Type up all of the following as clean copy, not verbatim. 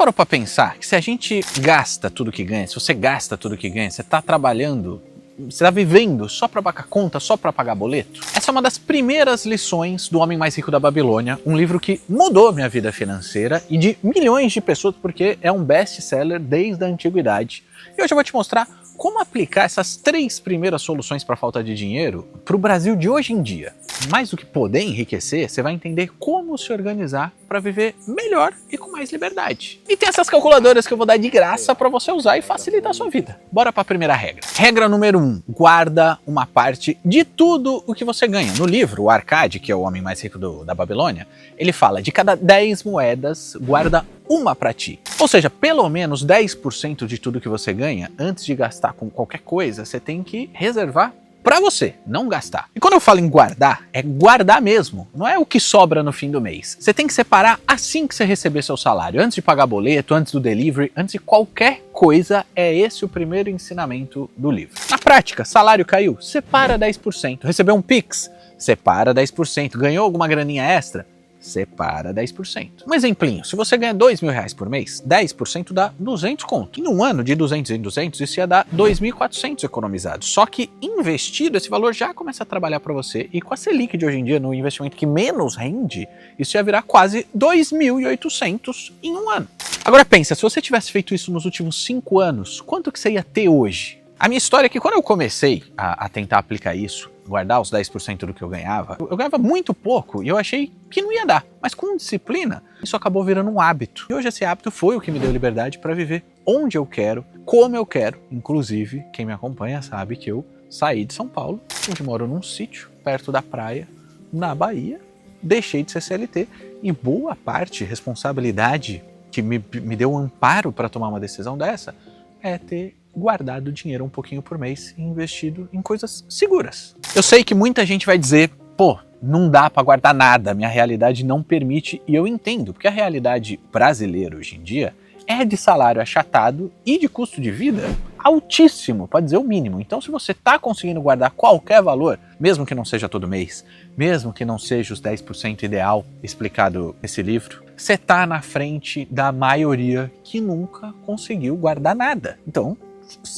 parou pra pensar que se a gente gasta tudo que ganha, se você gasta tudo que ganha, você tá trabalhando, você tá vivendo só pra pagar conta, só pra pagar boleto? Essa é uma das primeiras lições do Homem Mais Rico da Babilônia, um livro que mudou minha vida financeira e de milhões de pessoas, porque é um best-seller desde a antiguidade. E hoje eu vou te mostrar como aplicar essas 3 primeiras soluções para a falta de dinheiro para o Brasil de hoje em dia. Mais do que poder enriquecer, você vai entender como se organizar para viver melhor e com mais liberdade. E tem essas calculadoras que eu vou dar de graça para você usar e facilitar a sua vida. Bora para a primeira regra. Regra número 1, guarda uma parte de tudo o que você ganha. No livro, o Arcade, que é o homem mais rico da Babilônia, ele fala de cada 10 moedas, guarda uma para ti. Ou seja, pelo menos 10% de tudo que você ganha, antes de gastar com qualquer coisa, você tem que reservar para você, não gastar. E quando eu falo em guardar, é guardar mesmo, não é o que sobra no fim do mês. Você tem que separar assim que você receber seu salário, antes de pagar boleto, antes do delivery, antes de qualquer coisa. É esse o primeiro ensinamento do livro. Na prática, salário caiu, separa 10%. Recebeu um Pix, separa 10%. Ganhou alguma graninha extra? Separa 10%. Um exemplinho, se você ganha R$2.000 por mês, 10% dá 200 conto. Em um ano de 200 em 200, isso ia dar 2.400 economizados. Só que investido, esse valor já começa a trabalhar para você, e com a Selic de hoje em dia, no investimento que menos rende, isso ia virar quase 2.800 em um ano. Agora pensa, se você tivesse feito isso nos últimos 5 anos, quanto que você ia ter hoje? A minha história é que quando eu comecei a tentar aplicar isso, guardar os 10% do que eu ganhava muito pouco e eu achei que não ia dar. Mas com disciplina, isso acabou virando um hábito. E hoje esse hábito foi o que me deu liberdade para viver onde eu quero, como eu quero. Inclusive, quem me acompanha sabe que eu saí de São Paulo, onde moro num sítio, perto da praia, na Bahia, deixei de ser CLT e boa parte, responsabilidade que me deu um amparo para tomar uma decisão dessa, é ter guardado dinheiro um pouquinho por mês e investido em coisas seguras. Eu sei que muita gente vai dizer, pô, não dá para guardar nada, minha realidade não permite, e eu entendo, porque a realidade brasileira hoje em dia é de salário achatado e de custo de vida altíssimo, pode dizer o mínimo. Então se você está conseguindo guardar qualquer valor, mesmo que não seja todo mês, mesmo que não seja os 10% ideal explicado nesse livro, você está na frente da maioria que nunca conseguiu guardar nada. Então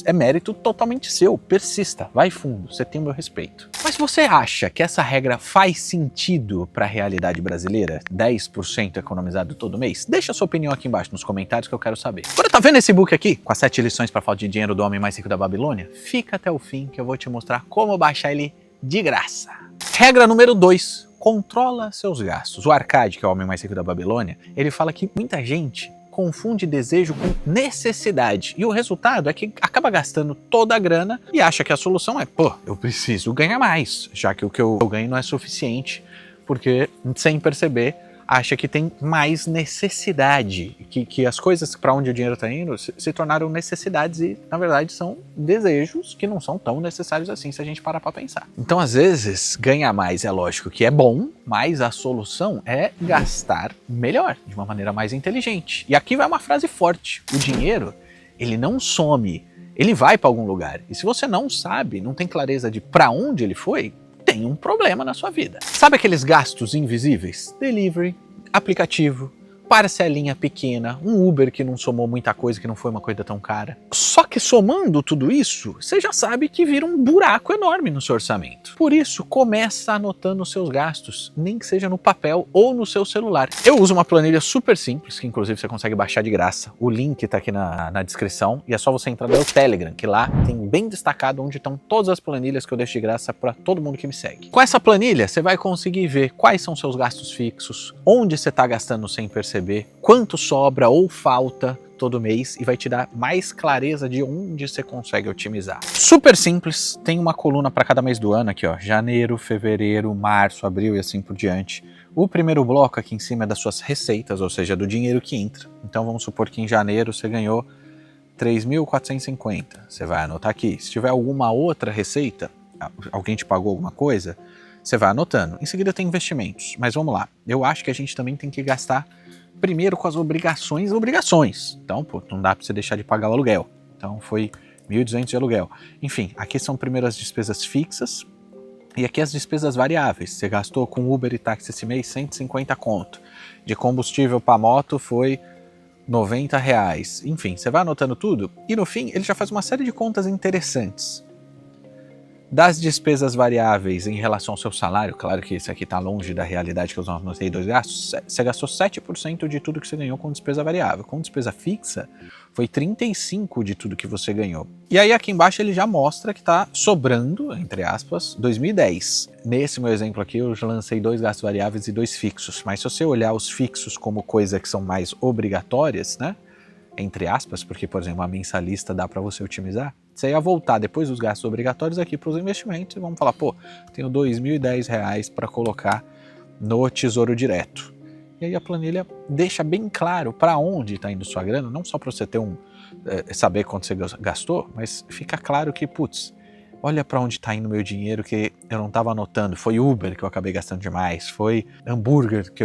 é mérito totalmente seu, persista, vai fundo, você tem o meu respeito. Mas você acha que essa regra faz sentido para a realidade brasileira? 10% economizado todo mês? Deixa a sua opinião aqui embaixo nos comentários que eu quero saber. Agora tá vendo esse book aqui, com as 7 lições para falta de dinheiro do homem mais rico da Babilônia? Fica até o fim que eu vou te mostrar como baixar ele de graça. Regra número 2, controla seus gastos. O Arcade, que é o homem mais rico da Babilônia, ele fala que muita gente confunde desejo com necessidade. E o resultado é que acaba gastando toda a grana e acha que a solução é, pô, eu preciso ganhar mais, já que o que eu ganho não é suficiente, porque sem perceber acha que tem mais necessidade, que as coisas para onde o dinheiro está indo se tornaram necessidades e, na verdade, são desejos que não são tão necessários assim se a gente parar para pensar. Então, às vezes, ganhar mais é lógico que é bom, mas a solução é gastar melhor, de uma maneira mais inteligente. E aqui vai uma frase forte: o dinheiro, ele não some, ele vai para algum lugar. E se você não sabe, não tem clareza de para onde ele foi, tem um problema na sua vida. Sabe aqueles gastos invisíveis? Delivery, aplicativo, parcelinha pequena, um Uber que não somou muita coisa, que não foi uma coisa tão cara. Só que somando tudo isso, você já sabe que vira um buraco enorme no seu orçamento. Por isso, começa anotando os seus gastos, nem que seja no papel ou no seu celular. Eu uso uma planilha super simples, que inclusive você consegue baixar de graça. O link tá aqui na descrição e é só você entrar no meu Telegram, que lá tem bem destacado onde estão todas as planilhas que eu deixo de graça para todo mundo que me segue. Com essa planilha, você vai conseguir ver quais são seus gastos fixos, onde você tá gastando sem perceber, quanto sobra ou falta todo mês e vai te dar mais clareza de onde você consegue otimizar. Super simples, tem uma coluna para cada mês do ano aqui, ó, janeiro, fevereiro, março, abril e assim por diante. O primeiro bloco aqui em cima é das suas receitas, ou seja, do dinheiro que entra. Então vamos supor que em janeiro você ganhou 3.450, você vai anotar aqui. Se tiver alguma outra receita, alguém te pagou alguma coisa, você vai anotando. Em seguida tem investimentos, mas vamos lá. Eu acho que a gente também tem que gastar primeiro com as obrigações. Então, pô, não dá para você deixar de pagar o aluguel. Então foi 1.200 de aluguel. Enfim, aqui são primeiro as despesas fixas e aqui as despesas variáveis. Você gastou com Uber e táxi esse mês 150 conto. De combustível para moto foi R$90, enfim, você vai anotando tudo e no fim ele já faz uma série de contas interessantes. Das despesas variáveis em relação ao seu salário, claro que isso aqui está longe da realidade que eu anotei 2 gastos, você gastou 7% de tudo que você ganhou com despesa variável. Com despesa fixa, foi 35% de tudo que você ganhou. E aí aqui embaixo ele já mostra que está sobrando, entre aspas, 2010. Nesse meu exemplo aqui eu já lancei 2 gastos variáveis e 2 fixos, mas se você olhar os fixos como coisa que são mais obrigatórias, né? Entre aspas, porque, por exemplo, a mensalista dá para você otimizar, você ia voltar depois dos gastos obrigatórios aqui para os investimentos e vamos falar, pô, tenho R$2.010 para colocar no Tesouro Direto. E aí a planilha deixa bem claro para onde está indo sua grana, não só para você ter saber quanto você gastou, mas fica claro que, putz, olha para onde está indo meu dinheiro que eu não estava anotando. Foi Uber que eu acabei gastando demais, foi hambúrguer que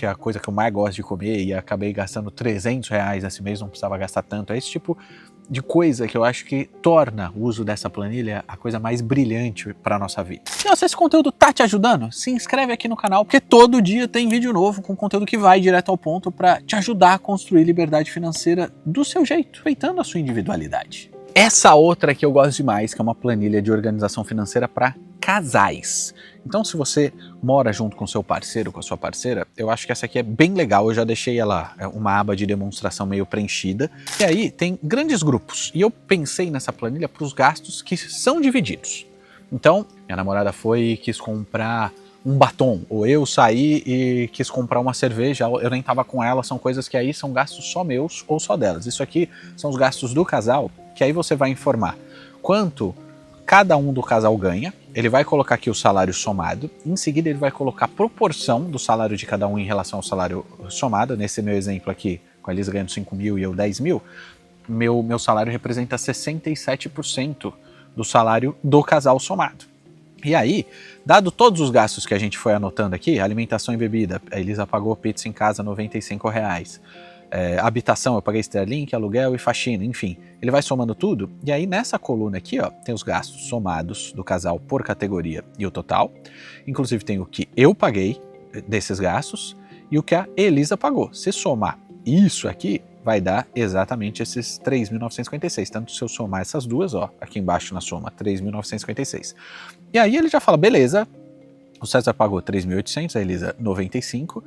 é a coisa que eu mais gosto de comer e acabei gastando R$300 esse mês, não precisava gastar tanto. É esse tipo de coisa que eu acho que torna o uso dessa planilha a coisa mais brilhante para a nossa vida. Então, se esse conteúdo tá te ajudando, se inscreve aqui no canal, porque todo dia tem vídeo novo com conteúdo que vai direto ao ponto para te ajudar a construir liberdade financeira do seu jeito, respeitando a sua individualidade. Essa outra que eu gosto demais, que é uma planilha de organização financeira para casais. Então, se você mora junto com seu parceiro, com a sua parceira, eu acho que essa aqui é bem legal. Eu já deixei ela uma aba de demonstração meio preenchida. E aí tem grandes grupos. E eu pensei nessa planilha para os gastos que são divididos. Então, minha namorada foi e quis comprar um batom, ou eu saí e quis comprar uma cerveja, eu nem tava com ela, são coisas que aí são gastos só meus ou só delas. Isso aqui são os gastos do casal, que aí você vai informar quanto cada um do casal ganha, ele vai colocar aqui o salário somado, em seguida ele vai colocar a proporção do salário de cada um em relação ao salário somado. Nesse meu exemplo aqui, com a Elisa ganhando 5 mil e eu 10 mil, meu salário representa 67% do salário do casal somado. E aí, dado todos os gastos que a gente foi anotando aqui, alimentação e bebida, a Elisa pagou pizza em casa R$95, habitação eu paguei Starlink, aluguel e faxina, enfim, ele vai somando tudo, e aí nessa coluna aqui, ó, tem os gastos somados do casal por categoria e o total, inclusive tem o que eu paguei desses gastos e o que a Elisa pagou. Se somar isso aqui, vai dar exatamente esses 3.956, tanto se eu somar essas duas, ó, aqui embaixo na soma, 3.956. E aí ele já fala, beleza, o César pagou 3.800, a Elisa 95,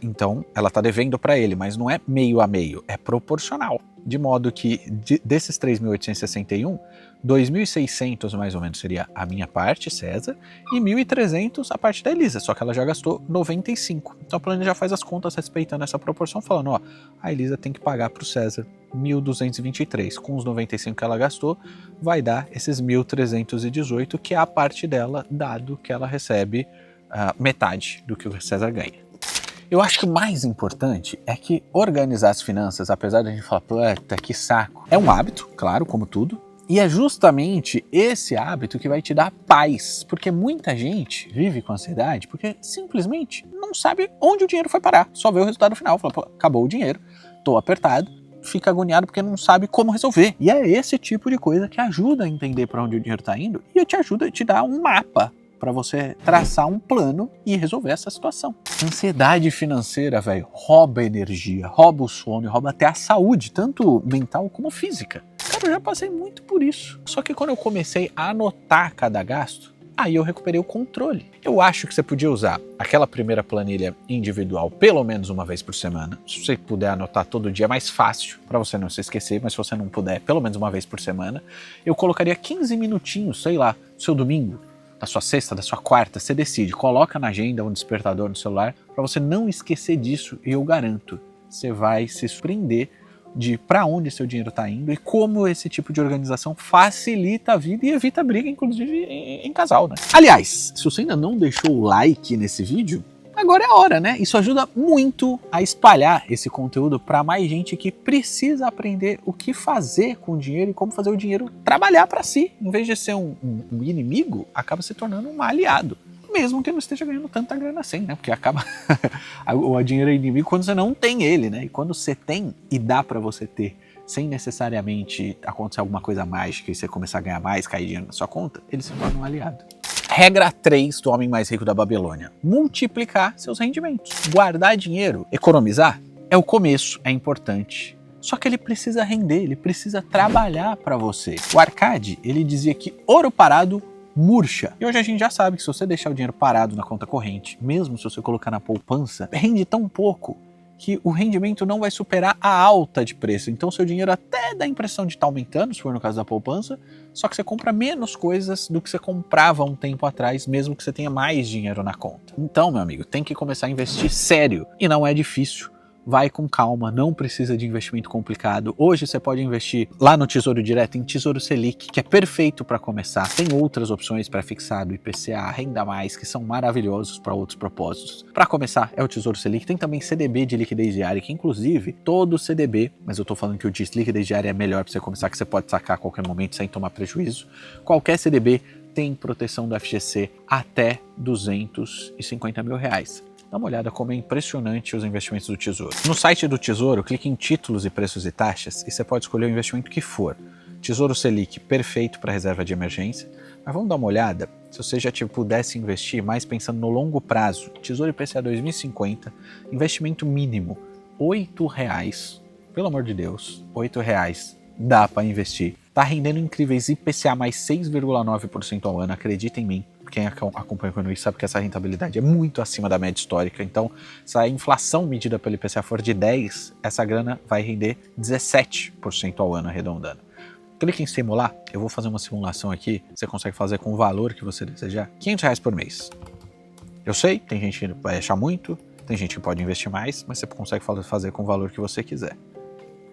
então ela está devendo para ele, mas não é meio a meio, é proporcional. De modo que desses 3.861, 2.600 mais ou menos seria a minha parte, César, e 1.300 a parte da Elisa, só que ela já gastou 95. Então a planilha já faz as contas respeitando essa proporção, falando, ó, a Elisa tem que pagar para o César 1.223, com os 95 que ela gastou, vai dar esses 1.318, que é a parte dela, dado que ela recebe metade do que o César ganha. Eu acho que o mais importante é que organizar as finanças, apesar de a gente falar, puta, que saco, é um hábito, claro, como tudo, e é justamente esse hábito que vai te dar paz, porque muita gente vive com ansiedade porque simplesmente não sabe onde o dinheiro foi parar, só vê o resultado final, fala, pô, acabou o dinheiro, tô apertado, fica agoniado porque não sabe como resolver. E é esse tipo de coisa que ajuda a entender para onde o dinheiro está indo e te ajuda a te dar um mapa para você traçar um plano e resolver essa situação. Ansiedade financeira, velho, rouba energia, rouba o sono, rouba até a saúde, tanto mental como física. Cara, eu já passei muito por isso. Só que quando eu comecei a anotar cada gasto, aí eu recuperei o controle. Eu acho que você podia usar aquela primeira planilha individual pelo menos uma vez por semana. Se você puder anotar todo dia, é mais fácil para você não se esquecer, mas se você não puder, pelo menos uma vez por semana, eu colocaria 15 minutinhos, sei lá, no seu domingo, da sua sexta, da sua quarta, você decide, coloca na agenda um despertador no celular para você não esquecer disso e eu garanto, você vai se surpreender de para onde seu dinheiro está indo e como esse tipo de organização facilita a vida e evita briga, inclusive em casal, né? Aliás, se você ainda não deixou o like nesse vídeo, agora é a hora, né? Isso ajuda muito a espalhar esse conteúdo para mais gente que precisa aprender o que fazer com o dinheiro e como fazer o dinheiro trabalhar para si. Em vez de ser um inimigo, acaba se tornando um aliado. Mesmo que não esteja ganhando tanta grana assim, né? Porque acaba o dinheiro é inimigo quando você não tem ele, né? E quando você tem e dá para você ter, sem necessariamente acontecer alguma coisa mágica e você começar a ganhar mais, cair dinheiro na sua conta, ele se torna um aliado. Regra 3 do homem mais rico da Babilônia: multiplicar seus rendimentos. Guardar dinheiro, economizar, é o começo, é importante. Só que ele precisa render, ele precisa trabalhar para você. O Arcade, ele dizia que ouro parado murcha. E hoje a gente já sabe que se você deixar o dinheiro parado na conta corrente, mesmo se você colocar na poupança, rende tão pouco que o rendimento não vai superar a alta de preço. Então seu dinheiro até dá a impressão de estar aumentando, se for no caso da poupança, só que você compra menos coisas do que você comprava um tempo atrás, mesmo que você tenha mais dinheiro na conta. Então, meu amigo, tem que começar a investir sério. E não é difícil. Vai com calma, não precisa de investimento complicado. Hoje você pode investir lá no Tesouro Direto em Tesouro Selic, que é perfeito para começar. Tem outras opções para fixado, IPCA, Renda Mais, que são maravilhosos para outros propósitos. Para começar é o Tesouro Selic. Tem também CDB de liquidez diária, que inclusive todo CDB, mas eu estou falando que o de liquidez diária é melhor para você começar, que você pode sacar a qualquer momento sem tomar prejuízo. Qualquer CDB tem proteção do FGC até R$250 mil. Dá uma olhada como é impressionante os investimentos do Tesouro. No site do Tesouro, clique em títulos e preços e taxas e você pode escolher o investimento que for. Tesouro Selic, perfeito para reserva de emergência. Mas vamos dar uma olhada, se você já pudesse investir mais pensando no longo prazo. Tesouro IPCA 2050, investimento mínimo, R$8. Pelo amor de Deus, R$8 dá para investir. Tá rendendo incríveis IPCA mais 6,9% ao ano, acredita em mim. Quem acompanha o economia sabe que essa rentabilidade é muito acima da média histórica. Então, se a inflação medida pelo IPCA for de 10%, essa grana vai render 17% ao ano, arredondando. Clique em simular, eu vou fazer uma simulação aqui, você consegue fazer com o valor que você desejar, R$500 por mês. Eu sei, tem gente que vai achar muito, tem gente que pode investir mais, mas você consegue fazer com o valor que você quiser.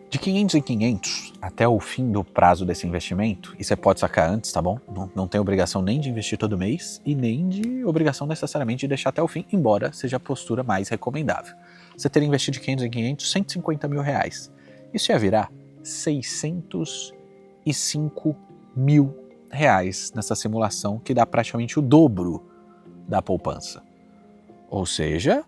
De 500 em 500 até o fim do prazo desse investimento, e você pode sacar antes, tá bom? Não tem obrigação nem de investir todo mês e nem de obrigação necessariamente de deixar até o fim, embora seja a postura mais recomendável. Você teria investido de 500 em 500, R$150 mil. Isso ia virar R$605 mil nessa simulação, que dá praticamente o dobro da poupança. Ou seja,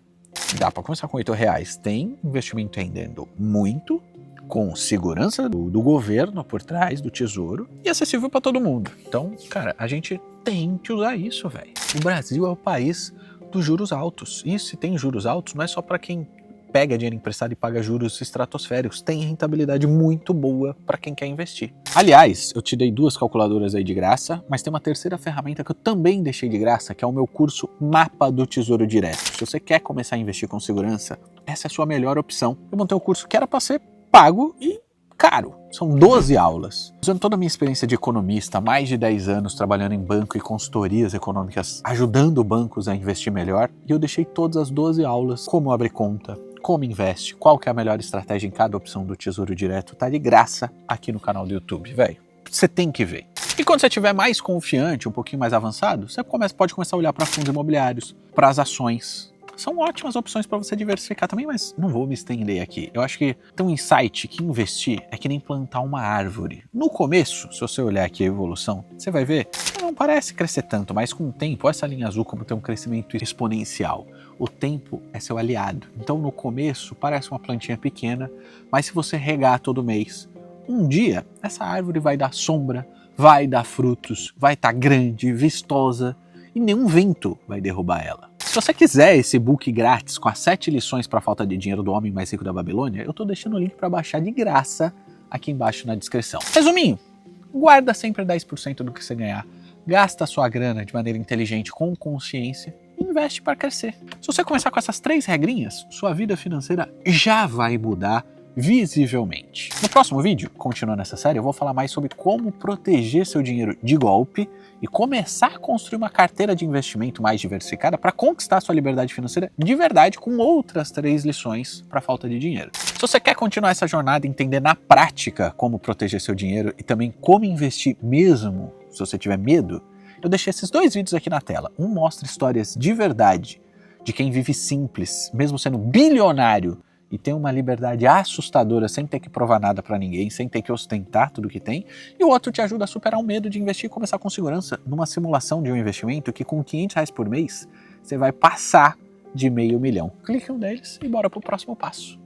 dá para começar com R$8. Tem investimento rendendo muito, com segurança do governo por trás, do Tesouro, e acessível para todo mundo. Então, cara, a gente tem que usar isso, velho. O Brasil é o país dos juros altos. E se tem juros altos, não é só para quem pega dinheiro emprestado e paga juros estratosféricos. Tem rentabilidade muito boa para quem quer investir. Aliás, eu te dei 2 calculadoras aí de graça, mas tem uma terceira ferramenta que eu também deixei de graça, que é o meu curso Mapa do Tesouro Direto. Se você quer começar a investir com segurança, essa é a sua melhor opção. Eu montei um curso que era para ser pago e caro. São 12 aulas. Usando toda a minha experiência de economista, mais de 10 anos trabalhando em banco e consultorias econômicas, ajudando bancos a investir melhor, e eu deixei todas as 12 aulas, como abrir conta, como investe, qual que é a melhor estratégia em cada opção do Tesouro Direto, tá de graça aqui no canal do YouTube, velho. Você tem que ver. E quando você estiver mais confiante, um pouquinho mais avançado, você pode começar a olhar para fundos imobiliários, para as ações. São ótimas opções para você diversificar também, mas não vou me estender aqui. Eu acho que tem um insight que investir é que nem plantar uma árvore. No começo, se você olhar aqui a evolução, você vai ver que não parece crescer tanto, mas com o tempo, essa linha azul como tem um crescimento exponencial. O tempo é seu aliado. Então no começo parece uma plantinha pequena, mas se você regar todo mês, um dia essa árvore vai dar sombra, vai dar frutos, vai estar grande, vistosa e nenhum vento vai derrubar ela. Se você quiser esse book grátis com as 7 lições para a falta de dinheiro do homem mais rico da Babilônia, eu estou deixando o link para baixar de graça aqui embaixo na descrição. Resuminho, guarda sempre 10% do que você ganhar, gasta a sua grana de maneira inteligente, com consciência, e investe para crescer. Se você começar com essas 3 regrinhas, sua vida financeira já vai mudar visivelmente. No próximo vídeo, continuando essa série, eu vou falar mais sobre como proteger seu dinheiro de golpe e começar a construir uma carteira de investimento mais diversificada para conquistar sua liberdade financeira de verdade, com outras 3 lições para falta de dinheiro. Se você quer continuar essa jornada e entender na prática como proteger seu dinheiro e também como investir mesmo se você tiver medo, eu deixei esses 2 vídeos aqui na tela. Um mostra histórias de verdade de quem vive simples, mesmo sendo bilionário, e tem uma liberdade assustadora sem ter que provar nada para ninguém, sem ter que ostentar tudo que tem, e o outro te ajuda a superar o medo de investir e começar com segurança numa simulação de um investimento que com R$500 por mês você vai passar de R$500 mil. Clique em um deles e bora pro próximo passo.